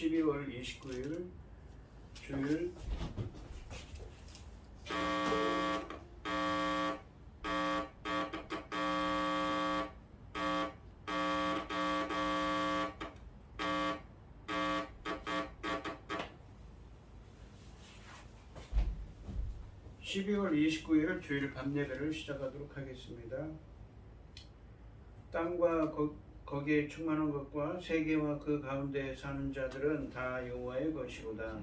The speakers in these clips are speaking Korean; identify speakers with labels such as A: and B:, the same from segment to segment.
A: 12월 29일 주일 주일 밤 예배를 시작하도록 하겠습니다. 땅과 거기에 충만한 것과 세계와 그 가운데 사는 자들은 다 여호와의 것이로다.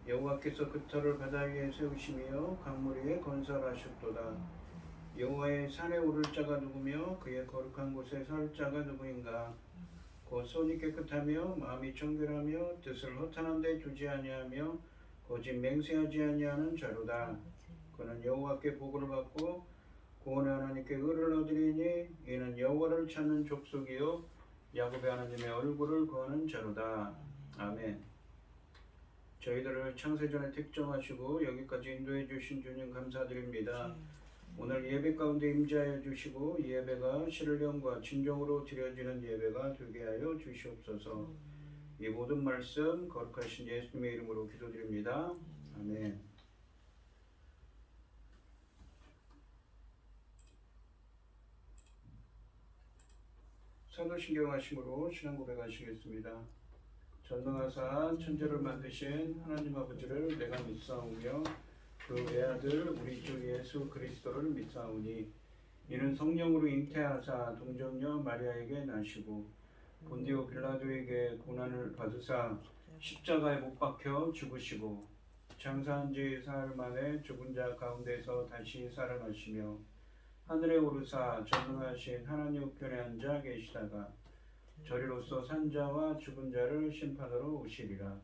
A: 여호와께서 그 터를 바다 위에 세우시며 강물 위에 건설하셨도다. 여호와의 산에 오를 자가 누구며 그의 거룩한 곳에 설 자가 누구인가? 곧 손이 깨끗하며 마음이 청결하며 뜻을 허탄한 데 두지 아니하며 거짓 맹세하지 아니하는 자로다. 그는 여호와께 복을 받고 구원의 하나님께 의를 얻으리니 이는 여호와를 찾는 족속이요 야곱의 하나님의 얼굴을 구하는 자로다. 아멘. 저희들을 창세전에 택정하시고 여기까지 인도해 주신 주님 감사드립니다. 오늘 예배 가운데 임재하여 주시고 이 예배가 신령과 진정으로 드려지는 예배가 되게 하여 주시옵소서. 이 모든 말씀 거룩하신 예수님의 이름으로 기도드립니다. 아멘. 사도신경 하심으로 신앙 고백하시겠습니다. 전능하사 천지를 만드신 하나님 아버지를 내가 믿사오며 그 외아들 우리 주 예수 그리스도를 믿사오니 이는 성령으로 잉태하사 동정녀 마리아에게 나시고 본디오 빌라도에게 고난을 받으사 십자가에 못 박혀 죽으시고 장사한 지 사흘 만에 죽은 자 가운데서 다시 살아나시며 하늘에 오르사 전능하신 하나님 우편에 앉아 계시다가 저리로서 산자와 죽은 자를 심판하러 오시리라.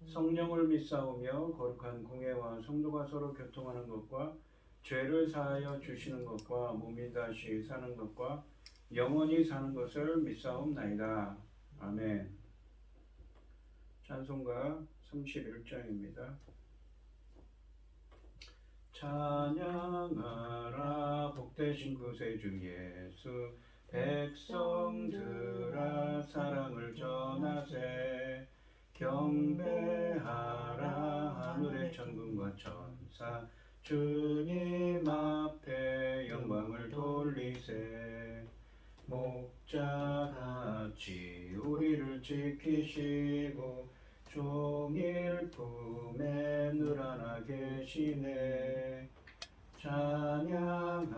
A: 성령을 믿사오며 거룩한 공회와 성도가 서로 교통하는 것과 죄를 사하여 주시는 것과 몸이 다시 사는 것과 영원히 사는 것을 믿사옵나이다. 아멘. 찬송가 31장입니다. 찬양하라 복되신 구세주 예수 백성들아 사랑을 전하세 경배하라 하늘의 천군과 천사 주님 앞에 영광을 돌리세 목자같이 우리를 지키시고 종일 품에 늘 하나 계시네 찬양하라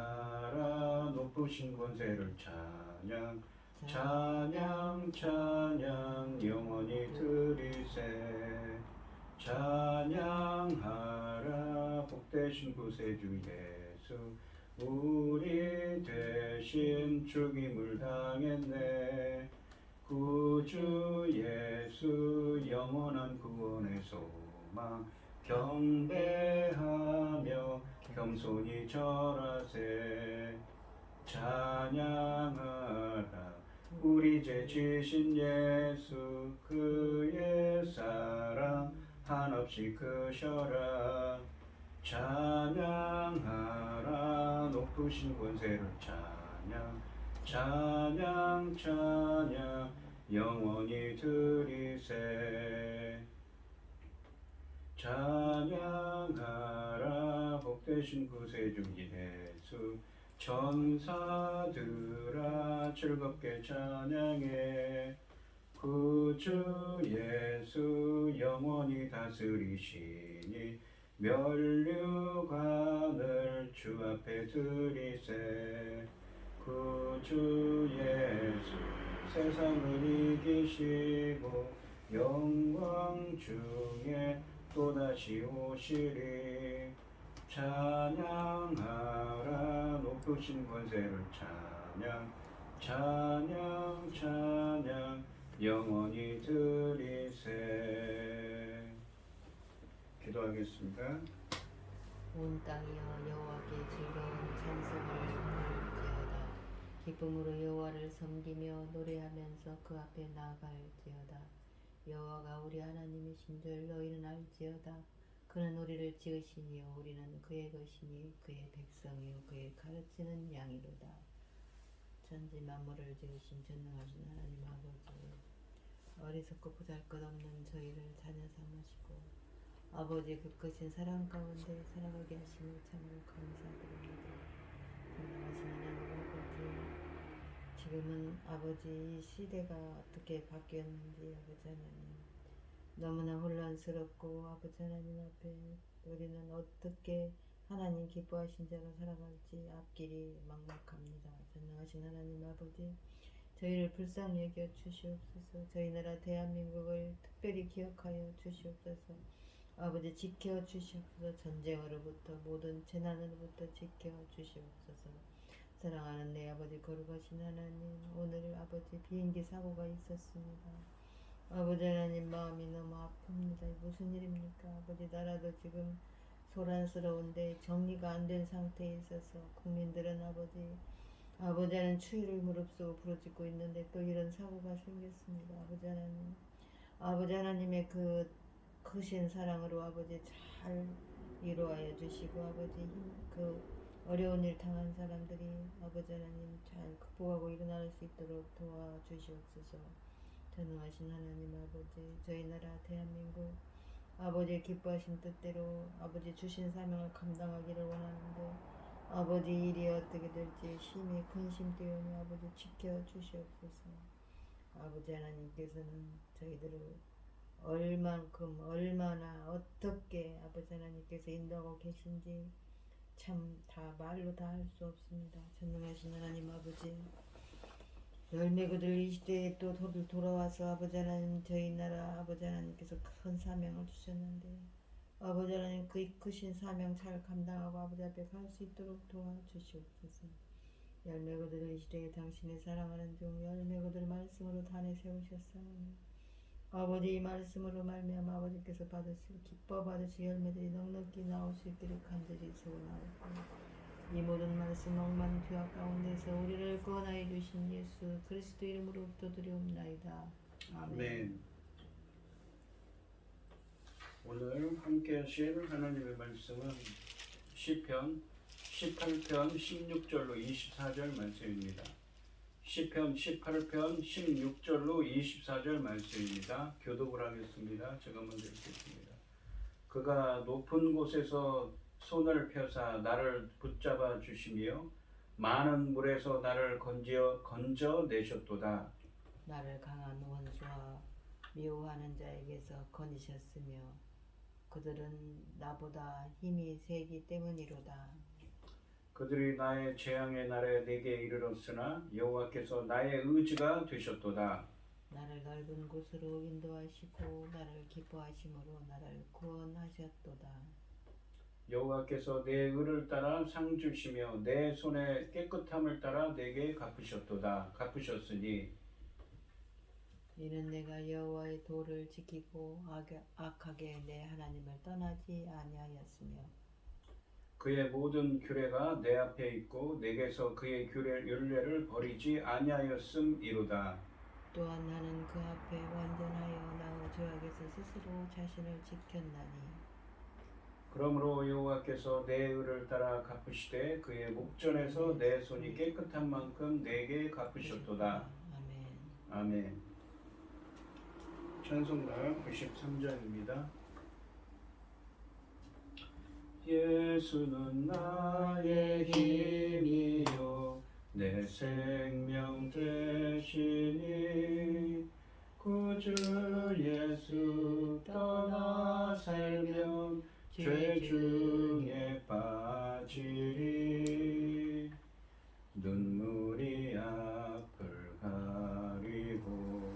A: 높으신 권세를 찬양 찬양 찬양 영원히 드리세 찬양하라 복되신 구세주 예수 우리 대신 죽임을 당했네 구주 예수 영원한 구원의 소망 경배하며 겸손히 절하세 찬양하라 우리 죄 지신 예수 그의 사랑 한없이 크셔라 찬양하라 높으신 권세를 찬양 찬양 찬양 영원히 드리세 찬양하라 복되신 구세주 예수 천사들아 즐겁게 찬양해 구주 예수 영원히 다스리시니 면류관을 주 앞에 드리세 구주 예수 세상을 이기시고 영광 중에 또다시 오시리 찬양하라 높으신 권세를 찬양 찬양 찬양 영원히 드리세 기도하겠습니다.
B: 온 땅이여 여호와께 즐거운 찬송을 부를지어다. 기쁨으로 여호와를 섬기며 노래하면서 그 앞에 나아갈지어다. 여호와가 우리 하나님이신 줄 너희는 알지어다. 그는 우리를 지으시니요 우리는 그의 것이니 그의 백성이요 그의 가르치는 양이로다. 천지 만물을 지으신 전능하신 하나님 아버지, 어리석고 보잘것없는 저희를 자녀 삼으시고 아버지 그 크신 사랑 가운데 살아가게 하심을 참으로 감사드립니다. 사랑하신 하나님 아버지, 지금은 아버지 이 시대가 어떻게 바뀌었는지 아버지 하나님 너무나 혼란스럽고 아버지 하나님 앞에 우리는 어떻게 하나님 기뻐하신 자로 살아갈지 앞길이 막막합니다. 전능하신 하나님 아버지, 저희를 불쌍히 여겨 주시옵소서. 저희 나라 대한민국을 특별히 기억하여 주시옵소서. 아버지 지켜 주시옵소서. 전쟁으로부터 모든 재난으로부터 지켜 주시옵소서. 사랑하는 내 아버지 거룩하신 하나님, 오늘 아버지 비행기 사고가 있었습니다. 아버지 하나님 마음이 너무 아픕니다. 무슨 일입니까? 아버지 나라도 지금 소란스러운데 정리가 안 된 상태에 있어서 국민들은 아버지 하나님 추위를 무릅쓰고 부르짖고 있는데 또 이런 사고가 생겼습니다. 아버지 하나님의 그 크신 사랑으로 아버지 잘 위로하여 주시고 아버지 그 어려운 일 당한 사람들이 아버지 하나님 잘 극복하고 일어날 수 있도록 도와주시옵소서. 전능하신 하나님 아버지, 저희 나라 대한민국 아버지 기뻐하신 뜻대로 아버지 주신 사명을 감당하기를 원하는데 아버지 일이 어떻게 될지 심히 근심되오니 아버지 지켜주시옵소서. 아버지 하나님께서는 저희들을 얼마나 어떻게 아버지 하나님께서 인도하고 계신지 참 다 말로 다 할 수 없습니다. 전능하신 하나님 아버지, 열매 거둘 이 시대에 또 돌아와서 아버지 하나님 저희 나라 아버지 하나님께서 큰 사명을 주셨는데 아버지 하나님 그 크신 사명 잘 감당하고 아버지 앞에 갈 수 있도록 도와주시옵소서. 열매 거둘 이 시대에 당신의 사랑하는 종 열매 거둘 말씀으로 단에 세우셨사오니 아버지 이 말씀으로 말미암아 아버지께서 기뻐 받으실 열매들이 넉넉히 나올 수 있기를 간절히 소원하옵고 이 모든 말씀 억만 죄악 가운데서 우리를 구원하여 주신 예수 그리스도 이름으로 기도드리옵나이다. 아멘.
A: 아멘. 오늘 함께 하실 하나님의 말씀은 시편 18편 16절로 24절 말씀입니다. 시편 18편 16절로 24절 말씀입니다. 교독을 하겠습니다. 제가 먼저 읽겠습니다. 그가 높은 곳에서 손을 펴사 나를 붙잡아 주시며 많은 물에서 나를 건져 내셨도다.
B: 나를 강한 원수와 미워하는 자에게서 건지셨으며 그들은 나보다 힘이 세기 때문이로다.
A: 그들이 나의 재앙의 날에 내게 이르렀으나 여호와께서 나의 의지가 되셨도다.
B: 나를 넓은 곳으로 인도하시고 나를 기뻐하심으로 나를 구원하셨도다.
A: 여호와께서 내 의를 따라 상 주시며 내 손의 깨끗함을 따라 내게 갚으셨으니
B: 이는 내가 여호와의 도를 지키고 악하게 내 하나님을 떠나지 아니하였으며
A: 그의 모든 규례가 내 앞에 있고 내게서 그의 율례를 버리지 아니하였음이로다.
B: 또한 나는 그 앞에 완전하여 나의 죄악에서 스스로 자신을 지켰나니
A: 그러므로 여호와께서 내 의를 따라 갚으시되 그의 목전에서 내 손이 깨끗한 만큼 내게 갚으셨도다.
B: 아멘.
A: 아멘. 찬송가 93장입니다. 예수는 나의 힘이요 내 생명 되시니 구주 예수 떠나 살면 죄 중에 빠지리 눈물이 앞을 가리고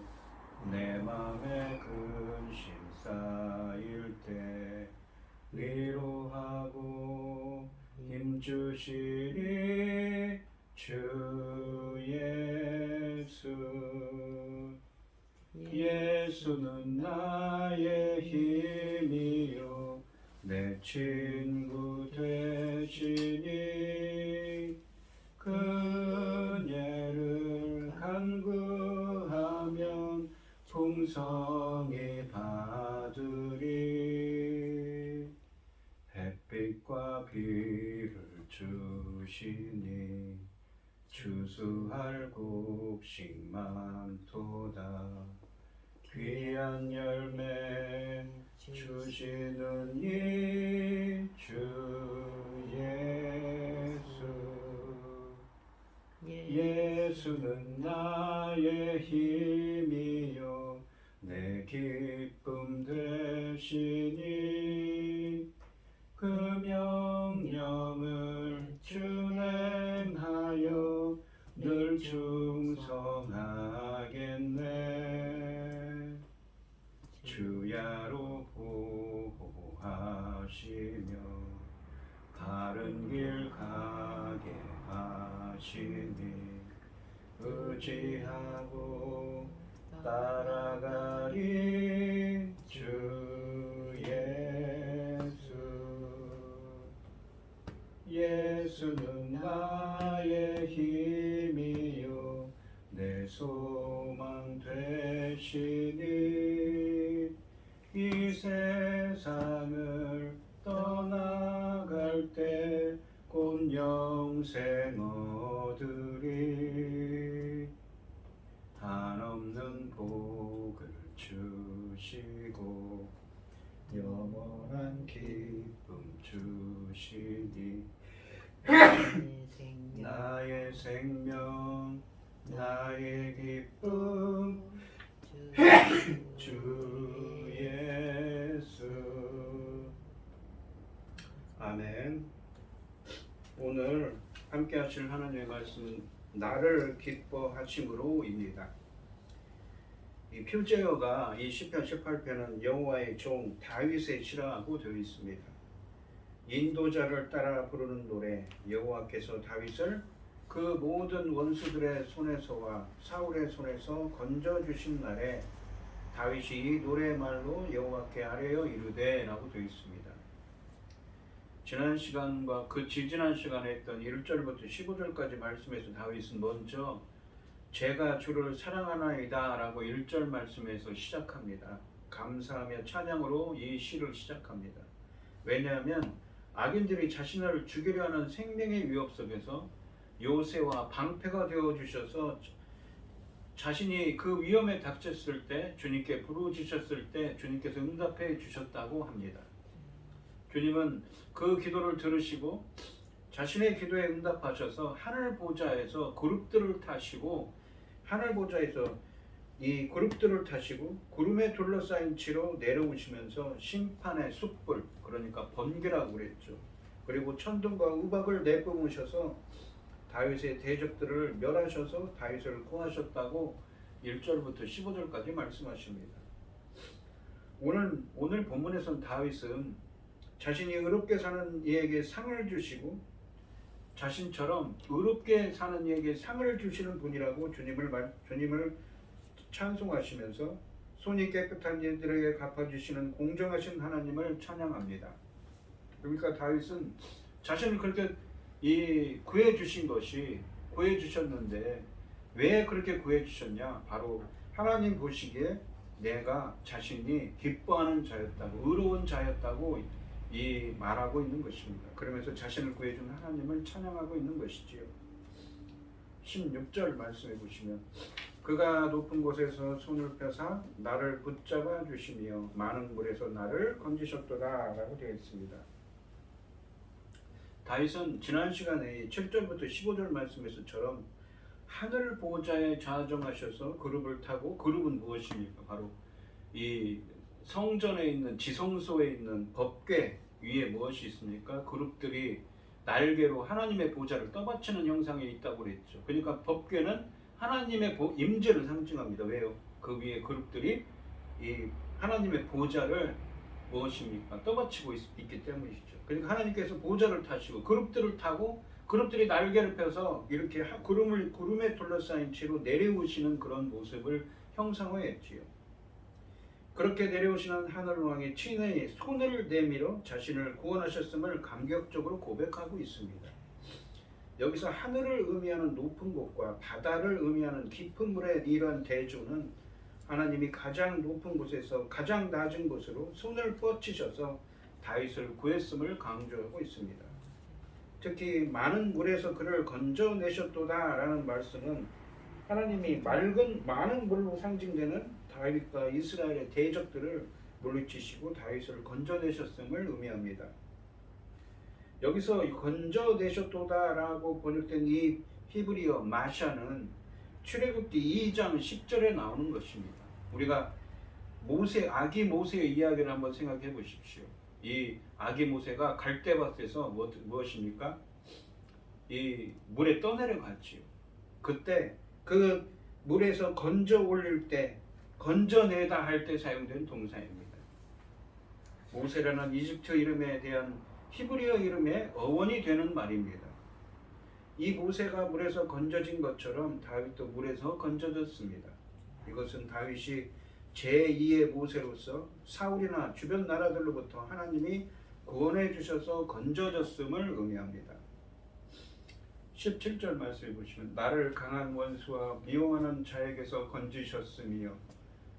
A: 내 맘에 근심 쌓일 때 위로하고 힘주시리 주 예수. 예수는 나의 힘이요 내 친구 되시니 그녀를 간구하면 풍성히 받으리 햇빛과 비를 주시니 추수할 곡식 많도다. 귀한 열매 주시는 이 주 예수는 나의 힘이요 내 기쁨 되시니 그 명령을 준행하여 늘 충성하겠네. 주야로 보호하시며 바른 길 가게 하시니 의지하고 따라가리 주 예수는 나의 힘이요 내 소망 되시니 이 세상을 떠나갈 때 곧 영생 얻으리 한없는 복을 주시고 영원한 기쁨 주시니 나의 생명 나의 기쁨 주 예수. 아멘. 오늘 함께 하실 하나님의 말씀은 나를 기뻐하심으로입니다. 이 표제어가 이 시편 18편은 여호와의 종 다윗의 시라고 되어 있습니다. 인도자를 따라 부르는 노래, 여호와께서 다윗을 그 모든 원수들의 손에서와 사울의 손에서 건져주신 날에 다윗이 이 노래의 말로 여호와께 아뢰어 이르되 라고 되어 있습니다. 지난 시간과 그 지지난 시간에 했던 1절부터 15절까지 말씀에서 다윗은 먼저 제가 주를 사랑하나이다 라고 1절 말씀에서 시작합니다. 감사하며 찬양으로 이 시를 시작합니다. 왜냐하면 악인들이 자신을 죽이려 하는 생명의 위협 속에서 요새와 방패가 되어주셔서 자신이 그 위험에 닥쳤을 때 주님께 부르짖었을 때 주님께서 응답해 주셨다고 합니다. 주님은 그 기도를 들으시고 자신의 기도에 응답하셔서 하늘 보좌에서 그룹들을 타시고 하늘 보좌에서 이 그룹들을 타시고 구름에 둘러싸인 채로 내려오시면서 심판의 숯불, 그러니까 번개라고 그랬죠. 그리고 천둥과 우박을 내뿜으셔서 다윗의 대적들을 멸하셔서 다윗을 구하셨다고 1절부터 15절까지 말씀하십니다. 오늘 본문에선 다윗은 자신이 의롭게 사는 이에게 상을 주시고 자신처럼 의롭게 사는 이에게 상을 주시는 분이라고 주님을 찬송하시면서 손이 깨끗한 이들에게 갚아주시는 공정하신 하나님을 찬양합니다. 그러니까 다윗은 자신을 그렇게 구해주셨는데 왜 그렇게 구해주셨냐? 바로 하나님 보시기에 내가 자신이 기뻐하는 자였다고, 의로운 자였다고 말하고 있는 것입니다. 그러면서 자신을 구해준 하나님을 찬양하고 있는 것이지요. 16절 말씀해 보시면 그가 높은 곳에서 손을 펴사 나를 붙잡아 주시며 많은 물에서 나를 건지셨도다 라고 되어 있습니다. 다윗은 지난 시간에 7절부터 15절 말씀에서처럼 하늘 보좌에 좌정하셔서 그룹을 타고, 그룹은 무엇입니까? 바로 이 성전에 있는 지성소에 있는 법궤 위에 무엇이 있습니까? 그룹들이 날개로 하나님의 보좌를 떠받치는 형상에 있다고 그랬죠. 그러니까 법궤는 하나님의 임재를 상징합니다. 왜요? 그 위에 그룹들이 이 하나님의 보좌를 무엇입니까? 떠받치고 있기 때문이시죠. 그러니까 하나님께서 보좌를 타시고 그룹들을 타고 그룹들이 날개를 펴서 이렇게 구름에 둘러싸인 채로 내려오시는 그런 모습을 형상화했지요. 그렇게 내려오시는 하늘왕이 친히 손을 내밀어 자신을 구원하셨음을 감격적으로 고백하고 있습니다. 여기서 하늘을 의미하는 높은 곳과 바다를 의미하는 깊은 물의 이러한 대조는 하나님이 가장 높은 곳에서 가장 낮은 곳으로 손을 뻗치셔서 다윗을 구했음을 강조하고 있습니다. 특히 많은 물에서 그를 건져내셨도다 라는 말씀은 하나님이 맑은 많은 물로 상징되는 다윗과 이스라엘의 대적들을 물리치시고 다윗을 건져내셨음을 의미합니다. 여기서 건져내셨도다라고 번역된 이 히브리어 마샤는 출애굽기 2장 10절에 나오는 것입니다. 우리가 아기 모세의 이야기를 한번 생각해 보십시오. 이 아기 모세가 갈대밭에서 무엇입니까? 이 물에 떠내려갔지요. 그때 그 물에서 건져 올릴 때, 건져내다 할 때 사용된 동사입니다. 모세라는 이집트 이름에 대한 히브리어 이름의 어원이 되는 말입니다. 이 모세가 물에서 건져진 것처럼 다윗도 물에서 건져졌습니다. 이것은 다윗이 제2의 모세로서 사울이나 주변 나라들로부터 하나님이 구원해 주셔서 건져졌음을 의미합니다. 17절 말씀해 보시면 나를 강한 원수와 미워하는 자에게서 건지셨으며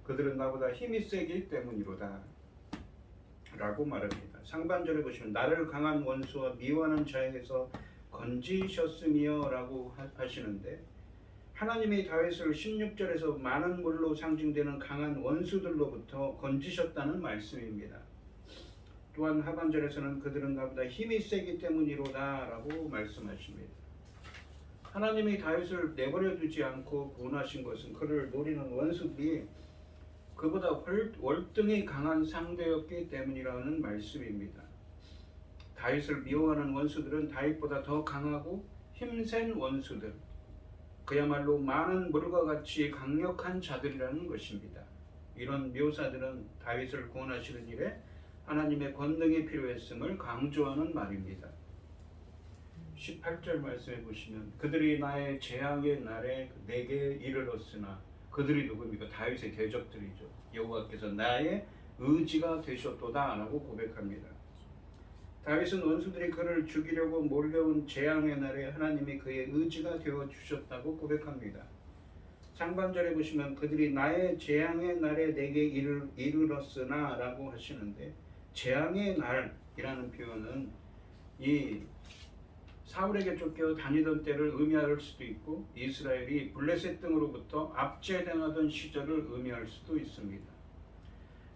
A: 그들은 나보다 힘이 세기 때문이로다 라고 말합니다. 상반절에 보시면 나를 강한 원수와 미워하는 자에게서 건지셨으며 라고 하시는데 하나님이 다윗을 16절에서 많은 물로 상징되는 강한 원수들로부터 건지셨다는 말씀입니다. 또한 하반절에서는 그들은 나보다 힘이 세기 때문이로다 라고 말씀하십니다. 하나님이 다윗을 내버려 두지 않고 구원하신 것은 그를 노리는 원수들이 그보다 월등히 강한 상대였기 때문이라는 말씀입니다. 다윗을 미워하는 원수들은 다윗보다 더 강하고 힘센 원수들, 그야말로 많은 물과 같이 강력한 자들이라는 것입니다. 이런 묘사들은 다윗을 구원하시는 일에 하나님의 권능이 필요했음을 강조하는 말입니다. 18절 말씀해 보시면 그들이 나의 재앙의 날에 내게 이르렀으나 그들이 누구입니까? 다윗의 대적들이죠. 여호와께서 나의 의지가 되셨도다 라고 고백합니다. 다윗은 원수들이 그를 죽이려고 몰려온 재앙의 날에 하나님이 그의 의지가 되어 주셨다고 고백합니다. 상반절에 보시면 그들이 나의 재앙의 날에 내게 이르렀으나 라고 하시는데 재앙의 날이라는 표현은 이 사울에게 쫓겨 다니던 때를 의미할 수도 있고 이스라엘이 블레셋 등으로부터 압제당하던 시절을 의미할 수도 있습니다.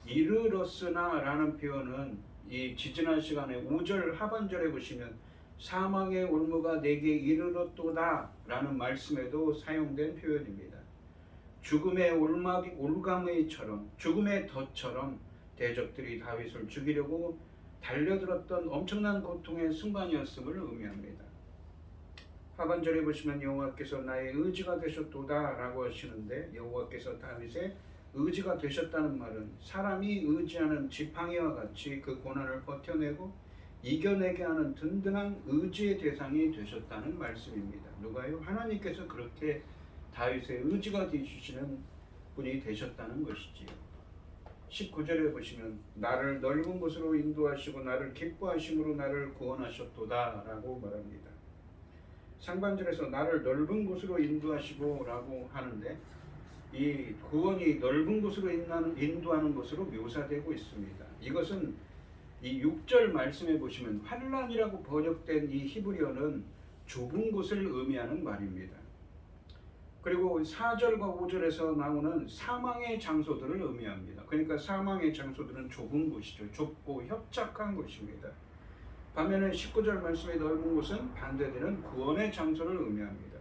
A: 이르렀으나 라는 표현은 이 지지난 시간에 5절 하반절에 보시면 사망의 올무가 내게 이르렀도다 라는 말씀에도 사용된 표현입니다. 죽음의 올가미처럼 죽음의 덫처럼 대적들이 다윗을 죽이려고 달려들었던 엄청난 고통의 순간이었음을 의미합니다. 하반절에 보시면 여호와께서 나의 의지가 되셨도다 라고 하시는데 여호와께서 다윗의 의지가 되셨다는 말은 사람이 의지하는 지팡이와 같이 그 고난을 버텨내고 이겨내게 하는 든든한 의지의 대상이 되셨다는 말씀입니다. 누가요? 하나님께서 그렇게 다윗의 의지가 되시는 분이 되셨다는 것이지요. 19절에 보시면 나를 넓은 곳으로 인도하시고 나를 기뻐하심으로 나를 구원하셨도다 라고 말합니다. 상반절에서 나를 넓은 곳으로 인도하시고 라고 하는데 이 구원이 넓은 곳으로 인도하는 것으로 묘사되고 있습니다. 이것은 이 6절 말씀에 보시면 환란이라고 번역된 이 히브리어는 좁은 곳을 의미하는 말입니다. 그리고 4절과 5절에서 나오는 사망의 장소들을 의미합니다. 그러니까 사망의 장소들은 좁은 곳이죠. 좁고 협착한 곳입니다. 반면에 19절 말씀의 넓은 곳은 반대되는 구원의 장소를 의미합니다.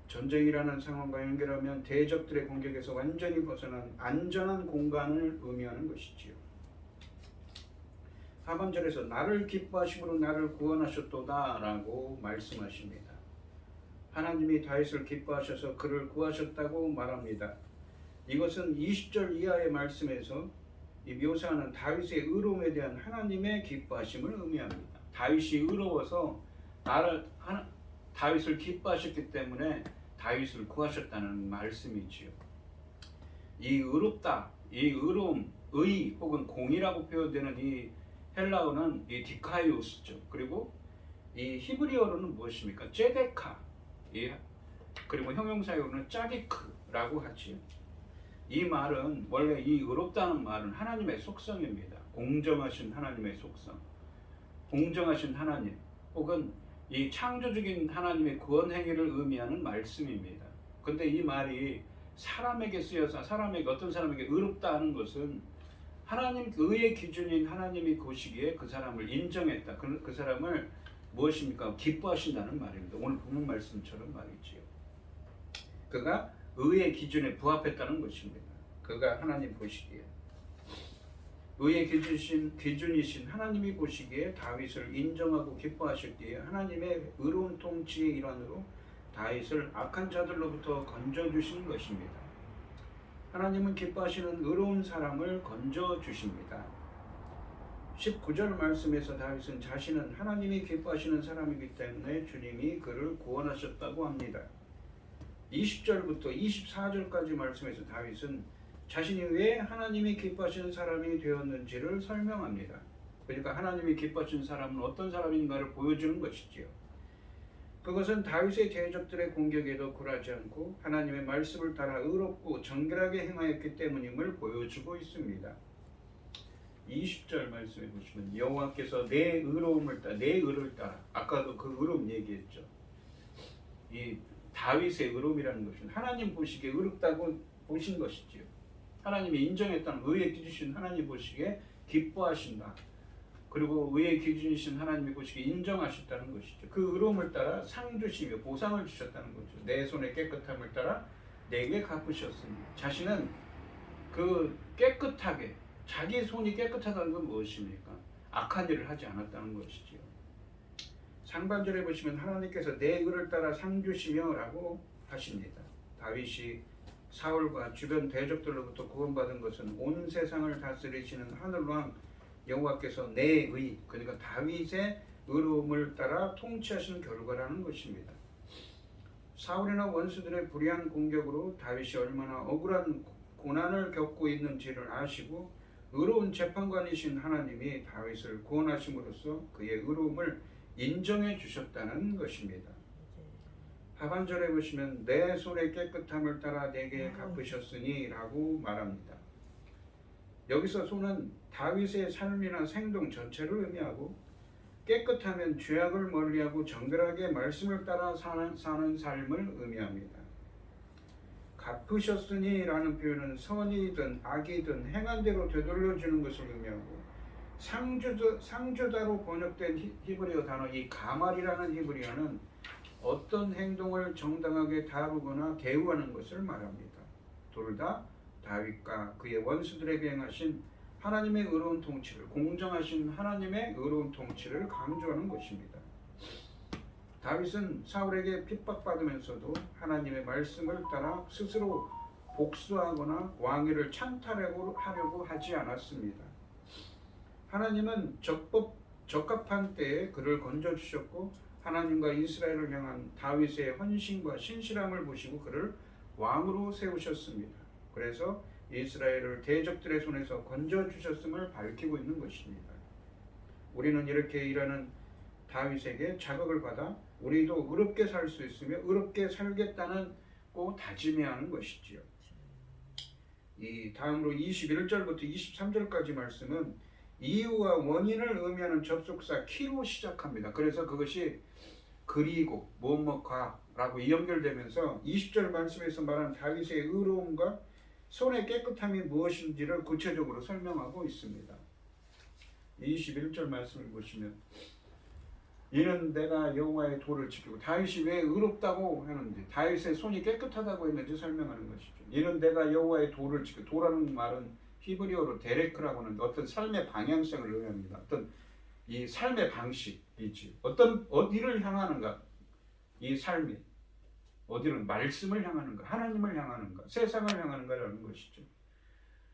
A: 전쟁이라는 상황과 연결하면 대적들의 공격에서 완전히 벗어난 안전한 공간을 의미하는 것이지요. 하반절에서 나를 기뻐하심으로 나를 구원하셨도다 라고 말씀하십니다. 하나님이 다윗을 기뻐하셔서 그를 구하셨다고 말합니다. 이것은 20절 이하의 말씀에서 이 묘사하는 다윗의 의로움에 대한 하나님의 기뻐하심을 의미합니다. 다윗이 의로워서 다윗을 기뻐하셨기 때문에 다윗을 구하셨다는 말씀이지요. 이 의롭다, 이 의로움, 의 혹은 공이라고 표현되는 이 헬라어는 이 디카이오스죠. 그리고 이 히브리어로는 무엇입니까? 제데카. 그리고 형용사용은 짜디크라고 하지요. 이 말은 원래 이 의롭다는 말은 하나님의 속성입니다. 공정하신 하나님의 속성, 공정하신 하나님 혹은 이 창조적인 하나님의 구원 행위를 의미하는 말씀입니다. 근데 이 말이
C: 사람에게 쓰여서 어떤 사람에게 의롭다 하는 것은 하나님 의의 기준인 하나님이 보시기에 그 사람을 인정했다. 그 사람을 무엇입니까? 기뻐하신다는 말입니다. 오늘 본문 말씀처럼 말이지요. 그가 의의 기준에 부합했다는 것입니다. 그가 하나님 보시기에 의의 기준이신 하나님이 보시기에 다윗을 인정하고 기뻐하셨기에 하나님의 의로운 통치의 일환으로 다윗을 악한 자들로부터 건져주시는 것입니다. 하나님은 기뻐하시는 의로운 사람을 건져주십니다. 19절 말씀에서 다윗은 자신은 하나님이 기뻐하시는 사람이기 때문에 주님이 그를 구원하셨다고 합니다. 20절부터 24절까지 말씀에서 다윗은 자신이 왜 하나님이 기뻐하시는 사람이 되었는지를 설명합니다. 그러니까 하나님이 기뻐하시는 사람은 어떤 사람인가를 보여주는 것이지요. 그것은 다윗의 대적들의 공격에도 굴하지 않고 하나님의 말씀을 따라 의롭고 정결하게 행하였기 때문임을 보여주고 있습니다. 20절 말씀해 보시면 여호와께서 내 의로움을 따라 내 의를 따라 아까도 그 의로움 얘기했죠. 이 다윗의 의로움이라는 것은 하나님 보시기에 의롭다고 보신 것이지요. 하나님이 인정했다는 의의 기준이신 하나님 보시기에 기뻐하신다. 그리고 의의 기준이신 하나님이 보시기에 인정하셨다는 것이죠. 그 의로움을 따라 상 주시며 보상을 주셨다는 거죠. 내 손의 깨끗함을 따라 내게 갚으셨으니 자신은 그 깨끗하게 자기 손이 깨끗하다는 건 무엇입니까? 악한 일을 하지 않았다는 것이지요. 상반절에 보시면 하나님께서 내 의를 따라 상 주시며 라고 하십니다. 다윗이 사울과 주변 대적들로부터 구원받은 것은 온 세상을 다스리시는 하늘왕 여호와께서 내 의, 그러니까 다윗의 의로움을 따라 통치하시는 결과라는 것입니다. 사울이나 원수들의 불의한 공격으로 다윗이 얼마나 억울한 고난을 겪고 있는지를 아시고 의로운 재판관이신 하나님이 다윗을 구원하심으로써 그의 의로움을 인정해 주셨다는 것입니다. 하반절에 보시면 내 손의 깨끗함을 따라 내게 갚으셨으니 라고 말합니다. 여기서 손은 다윗의 삶이나 행동 전체를 의미하고 깨끗하면 죄악을 멀리하고 정결하게 말씀을 따라 사는 삶을 의미합니다. 갚으셨으니 라는 표현은 선이든 악이든 행한 대로 되돌려주는 것을 의미하고 상주다로 번역된 히브리어 단어 이 가말이라는 히브리어는 어떤 행동을 정당하게 다루거나 대우하는 것을 말합니다. 둘 다 다윗과 그의 원수들에게 행하신 하나님의 의로운 통치를 공정하신 하나님의 의로운 통치를 강조하는 것입니다. 다윗은 사울에게 핍박받으면서도 하나님의 말씀을 따라 스스로 복수하거나 왕위를 찬탈하려고 하지 않았습니다. 하나님은 적합한 때에 그를 건져주셨고 하나님과 이스라엘을 향한 다윗의 헌신과 신실함을 보시고 그를 왕으로 세우셨습니다. 그래서 이스라엘을 대적들의 손에서 건져주셨음을 밝히고 있는 것입니다. 우리는 이렇게 일하는 다윗에게 자극을 받아 우리도 의롭게 살 수 있으며 의롭게 살겠다는 꼭 다짐해야 하는 것이지요. 이 다음으로 21절부터 23절까지 말씀은 이유와 원인을 의미하는 접속사 키로 시작합니다. 그래서 그것이 그리고 무엇과라고 연결되면서 20절 말씀에서 말한 다윗의 의로움과 손의 깨끗함이 무엇인지를 구체적으로 설명하고 있습니다. 21절 말씀을 보시면 이는 내가 여호와의 도를 지키고 다윗이 왜 의롭다고 하는지 다윗의 손이 깨끗하다고 했는지 설명하는 것이죠. 이는 내가 여호와의 도를 지키고 도라는 말은 히브리어로 데레크라고 하는 어떤 삶의 방향성을 의미합니다. 어떤 이 삶의 방식이지. 어디를 향하는가? 이 삶이 어디를 말씀을 향하는가? 하나님을 향하는가? 세상을 향하는가라는 것이죠.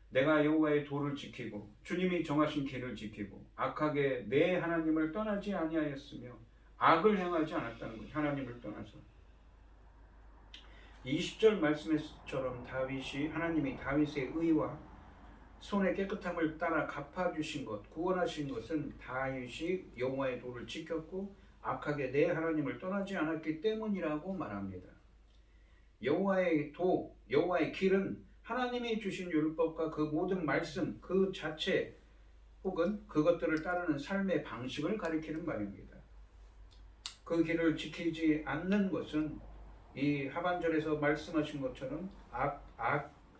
C: 내가 여호와의 도를 지키고 주님이 정하신 길을 지키고 악하게 내 하나님을 떠나지 아니하였으며 악을 행하지 않았다는 것이 하나님을 떠나서 20절 말씀처럼 하나님이 다윗의 의와 손의 깨끗함을 따라 갚아주신 것, 구원하신 것은 다윗이 여호와의 도를 지켰고 악하게 내 하나님을 떠나지 않았기 때문이라고 말합니다. 여호와의 도, 여호와의 길은 하나님이 주신 율법과 그 모든 말씀 그 자체 혹은 그것들을 따르는 삶의 방식을 가리키는 말입니다. 그 길을 지키지 않는 것은 이 하반절에서 말씀하신 것처럼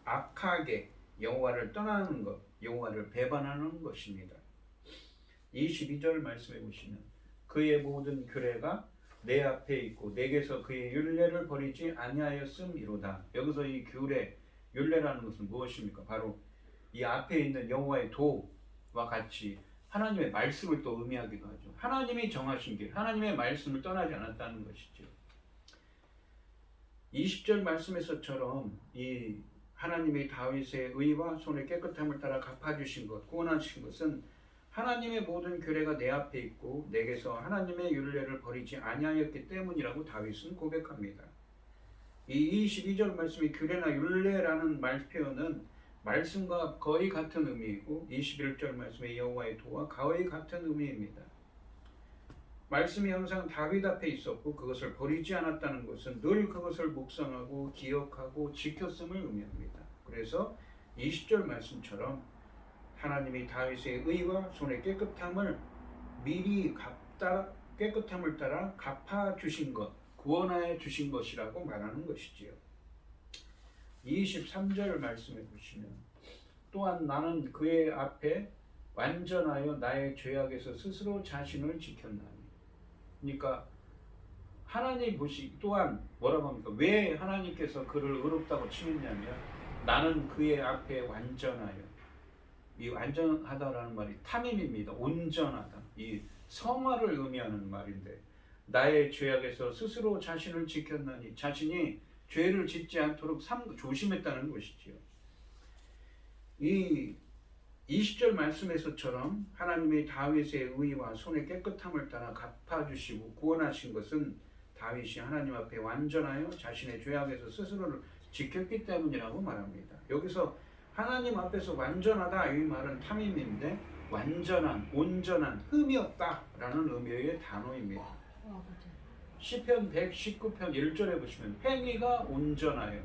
C: 악하게 여호와를 떠나는 것, 여호와를 배반하는 것입니다. 22절 말씀해 보시면 그의 모든 규례가 내 앞에 있고 내게서 그의 율례를 버리지 아니하였음이로다. 여기서 이 규례, 율례라는 것은 무엇입니까? 바로 이 앞에 있는 여호와의 도와 같이 하나님의 말씀을 또 의미하기도 하죠. 하나님이 정하신 길, 하나님의 말씀을 떠나지 않았다는 것이죠. 20절 말씀에서처럼 이 하나님이 다윗의 의와 손의 깨끗함을 따라 갚아주신 것, 구원하신 것은 하나님의 모든 규례가 내 앞에 있고 내게서 하나님의 율례를 버리지 아니하였기 때문이라고 다윗은 고백합니다. 이 22절 말씀이 규례나 율례라는 말 표현은 말씀과 거의 같은 의미이고 21절 말씀의 여호와의 도와 거의 같은 의미입니다. 말씀이 항상 다윗 앞에 있었고 그것을 버리지 않았다는 것은 늘 그것을 묵상하고 기억하고 지켰음을 의미합니다. 그래서 20절 말씀처럼 하나님이 다윗의 의와 손의 깨끗함을 미리 깨끗함을 따라 갚아 주신 것, 구원하여 주신 것이라고 말하는 것이지요. 23절 말씀해 보시면 또한 나는 그의 앞에 완전하여 나의 죄악에서 스스로 자신을 지켰나니. 그러니까 하나님 보시 또한 뭐라고 합니까? 왜 하나님께서 그를 의롭다고 칭했냐면 나는 그의 앞에 완전하여. 이 완전하다라는 말이 탐임입니다. 온전하다. 이 성화를 의미하는 말인데 나의 죄악에서 스스로 자신을 지켰나니 자신이 죄를 짓지 않도록 조심했다는 것이지요. 이 20절 말씀에서처럼 하나님의 다윗의 의와 손의 깨끗함을 따라 갚아주시고 구원하신 것은 다윗이 하나님 앞에 완전하여 자신의 죄악에서 스스로를 지켰기 때문이라고 말합니다. 여기서 하나님 앞에서 완전하다 이 말은 탐임인데 완전한, 온전한, 흠이 없다라는 의미의 단어입니다. 시편 119편 1절에 보시면 행위가 온전하여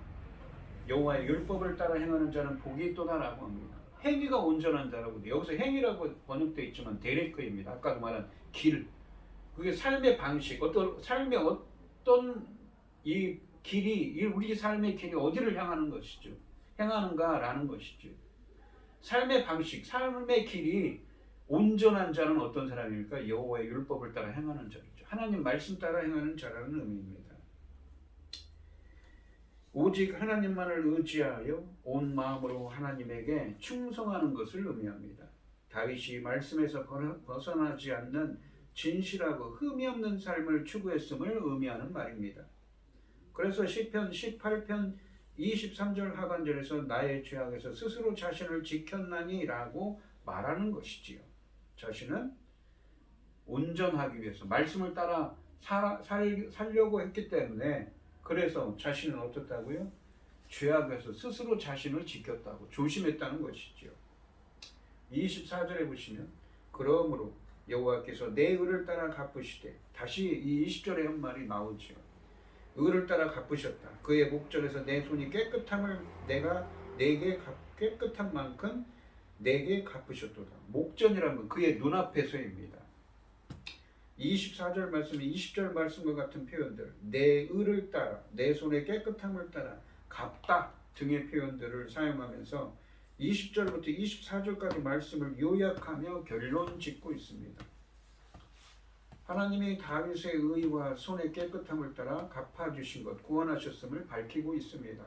C: 여호와의 율법을 따라 행하는 자는 복이 있도다라고 합니다. 행위가 온전한 자라고 돼요. 여기서 행위라고 번역되어 있지만 데레크입니다. 아까 말한 길, 그게 삶의 방식, 삶의 어떤 이 길이 우리 삶의 길이 어디를 향하는 것이죠. 행하는가라는 것이죠. 삶의 방식, 삶의 길이 온전한 자는 어떤 사람입니까? 여호와의 율법을 따라 행하는 자이죠. 하나님 말씀 따라 행하는 자라는 의미입니다. 오직 하나님만을 의지하여 온 마음으로 하나님에게 충성하는 것을 의미합니다. 다윗이 말씀에서 벗어나지 않는 진실하고 흠이 없는 삶을 추구했음을 의미하는 말입니다. 그래서 시편 18편 23절 하반절에서 나의 죄악에서 스스로 자신을 지켰나니라고 말하는 것이지요. 자신은 온전하기 위해서 말씀을 따라 살려고 했기 때문에 그래서 자신은 어떻다고요? 죄악에서 스스로 자신을 지켰다고 조심했다는 것이지요. 24절에 보시면 그러므로 여호와께서 내 의를 따라 갚으시되 다시 이 20절의 한 말이 나오지요. 의를 따라 갚으셨다. 그의 목전에서 내 손이 깨끗함을 내가 내게 깨끗한 만큼 내게 갚으셨도다. 목전이라는 건 그의 눈앞에서입니다. 24절 말씀, 20절 말씀과 같은 표현들, 내 의를 따라, 내 손의 깨끗함을 따라 갚다 등의 표현들을 사용하면서 20절부터 24절까지 말씀을 요약하며 결론 짓고 있습니다. 하나님이 다윗의 의와 손의 깨끗함을 따라 갚아주신 것, 구원하셨음을 밝히고 있습니다.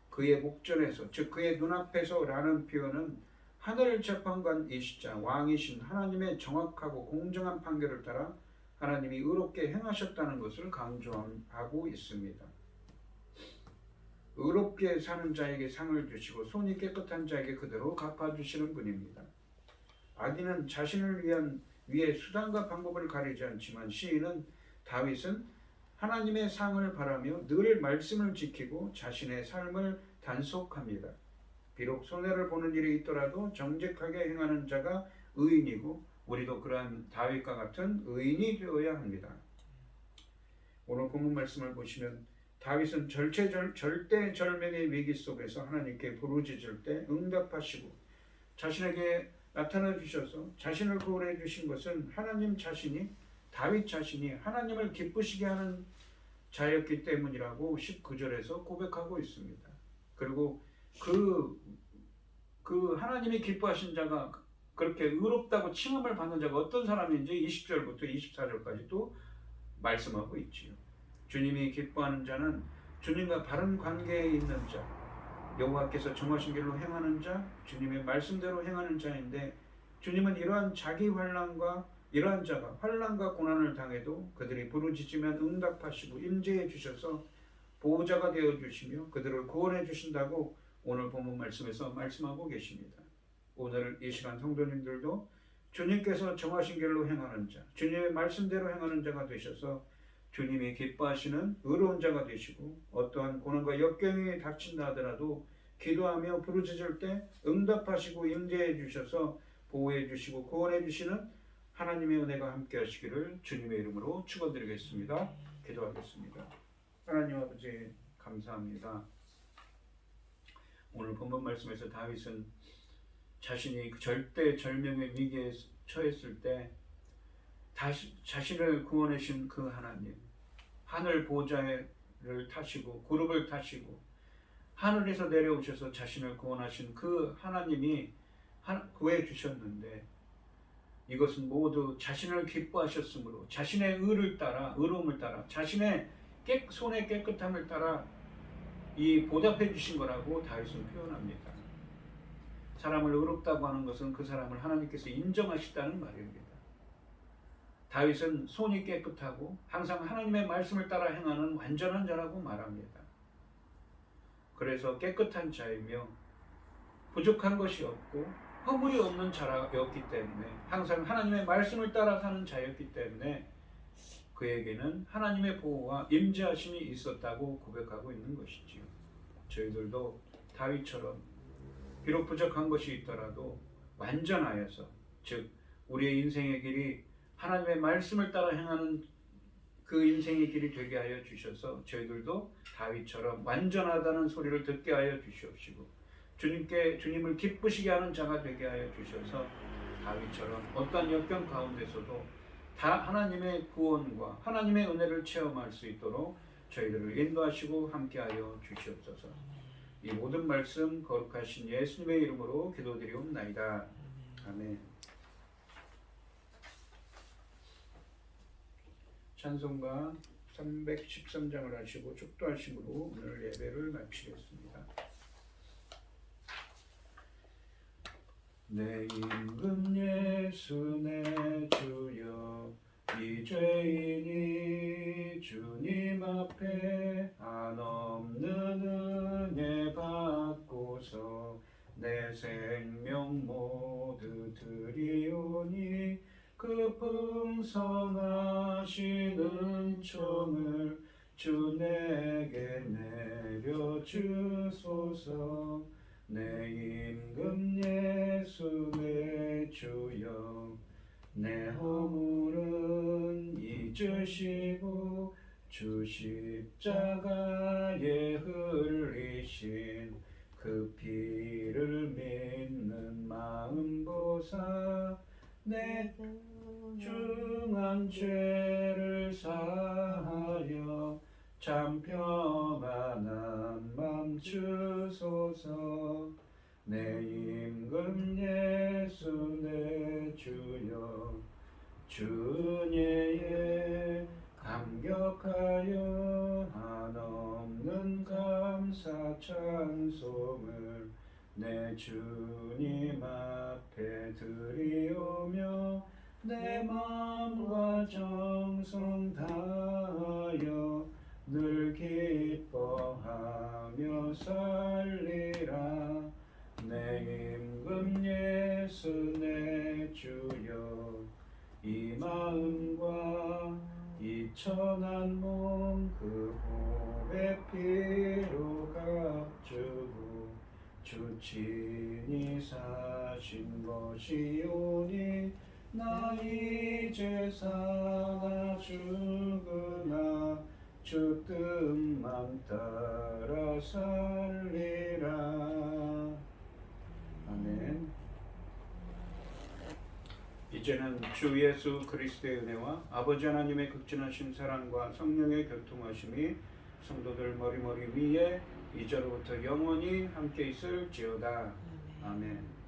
C: 그의 목전에서, 즉 그의 눈앞에서라는 표현은 하늘 재판관이시자 왕이신 하나님의 정확하고 공정한 판결을 따라 하나님이 의롭게 행하셨다는 것을 강조하고 있습니다. 의롭게 사는 자에게 상을 주시고 손이 깨끗한 자에게 그대로 갚아주시는 분입니다. 악인은 자신을 위해 수단과 방법을 가리지 않지만 시인은 다윗은 하나님의 상을 바라며 늘 말씀을 지키고 자신의 삶을 단속합니다. 비록 손해를 보는 일이 있더라도 정직하게 행하는 자가 의인이고 우리도 그러한 다윗과 같은 의인이 되어야 합니다. 오늘 본문 말씀을 보시면 다윗은 절대절명의 위기 속에서 하나님께 부르짖을 때 응답하시고 자신에게 나타나 주셔서 자신을 구원해 주신 것은 하나님 자신이 다윗 자신이 하나님을 기쁘시게 하는 자였기 때문이라고 19절에서 고백하고 있습니다. 그리고 그 하나님이 기뻐하신 자가 그렇게 의롭다고 칭함을 받는 자가 어떤 사람인지 20절부터 24절까지 또 말씀하고 있지요. 주님이 기뻐하는 자는 주님과 바른 관계에 있는 자, 여호와께서 정하신 길로 행하는 자, 주님의 말씀대로 행하는 자인데, 주님은 이러한 자기 환난과 이러한 자가 환난과 고난을 당해도 그들이 부르짖으면 응답하시고 임재해 주셔서 보호자가 되어 주시며 그들을 구원해 주신다고 오늘 본문 말씀에서 말씀하고 계십니다. 오늘 이 시간 성도님들도 주님께서 정하신 길로 행하는 자, 주님의 말씀대로 행하는 자가 되셔서 주님이 기뻐하시는 의로운 자가 되시고, 어떠한 고난과 역경이 닥친다 하더라도 기도하며 부르짖을 때 응답하시고 임재해 주셔서 보호해 주시고 구원해 주시는 하나님의 은혜가 함께 하시기를 주님의 이름으로 축원드리겠습니다. 기도하겠습니다. 하나님 아버지 감사합니다. 오늘 본문 말씀에서 다윗은 자신이 절대 절명의 위기에 처했을 때 자신을 구원하신 그 하나님, 하늘 보좌를 타시고 구름을 타시고 하늘에서 내려오셔서 자신을 구원하신 그 하나님이 구해 주셨는데, 이것은 모두 자신을 기뻐하셨으므로 자신의 의를 따라, 의로움을 따라, 자신의 손의 깨끗함을 따라 이 보답해 주신 거라고 다윗은 표현합니다. 사람을 의롭다고 하는 것은 그 사람을 하나님께서 인정하시다는 말입니다. 다윗은 손이 깨끗하고 항상 하나님의 말씀을 따라 행하는 완전한 자라고 말합니다. 그래서 깨끗한 자이며 부족한 것이 없고 허물이 없는 자였기 때문에, 항상 하나님의 말씀을 따라 사는 자였기 때문에 그에게는 하나님의 보호와 임재하심이 있었다고 고백하고 있는 것이지요. 저희들도 다윗처럼 비록 부족한 것이 있더라도 완전하여서, 즉 우리의 인생의 길이 하나님의 말씀을 따라 행하는 그 인생의 길이 되게 하여 주셔서 저희들도 다윗처럼 완전하다는 소리를 듣게 하여 주시옵시고, 주님을 기쁘시게 하는 자가 되게 하여 주셔서 다윗처럼 어떠한 역경 가운데서도 다 하나님의 구원과 하나님의 은혜를 체험할 수 있도록 저희들을 인도하시고 함께하여 주시옵소서. 이 모든 말씀 거룩하신 예수님의 이름으로 기도드리옵나이다. 아멘. 찬송가 313장을 하시고 축도하심으로 오늘 예배를 마치겠습니다. 내 임금 예수 내 주여, 이 죄인이 주님 앞에 한없는 은혜 받고서 내 생명 모두 드리오니, 그 풍성하신 은총을 주 내게 내려주소서. 내 임금 예수 내 주여, 내 허물은 잊으시고 주 십자가에 흘리신 그 피를 믿는 마음 보사 내 중한 죄를 사하여 참 평안한 맘 주소서. 내 임금 예수 내 주여, 주 은혜에 감격하여 한없는 감사 찬송을 내 주님 앞에 드리오며, 내 마음과 정성 다하여 늘 기뻐하며 살리라. 내 임금 예수 내 주여, 이 마음과 이 천한 몸 그 보배 피로 값주고 주 친히 사신 것이오니, 나 이제 살아 죽으나 주 뜻만 따라 살리라. 아멘. 이제는 주 예수 그리스도의 은혜와 아버지 하나님의 극진하신 사랑과 성령의 교통하심이 성도들 머리머리 위에
A: 이제로부터 영원히 함께 있을지어다. 아멘.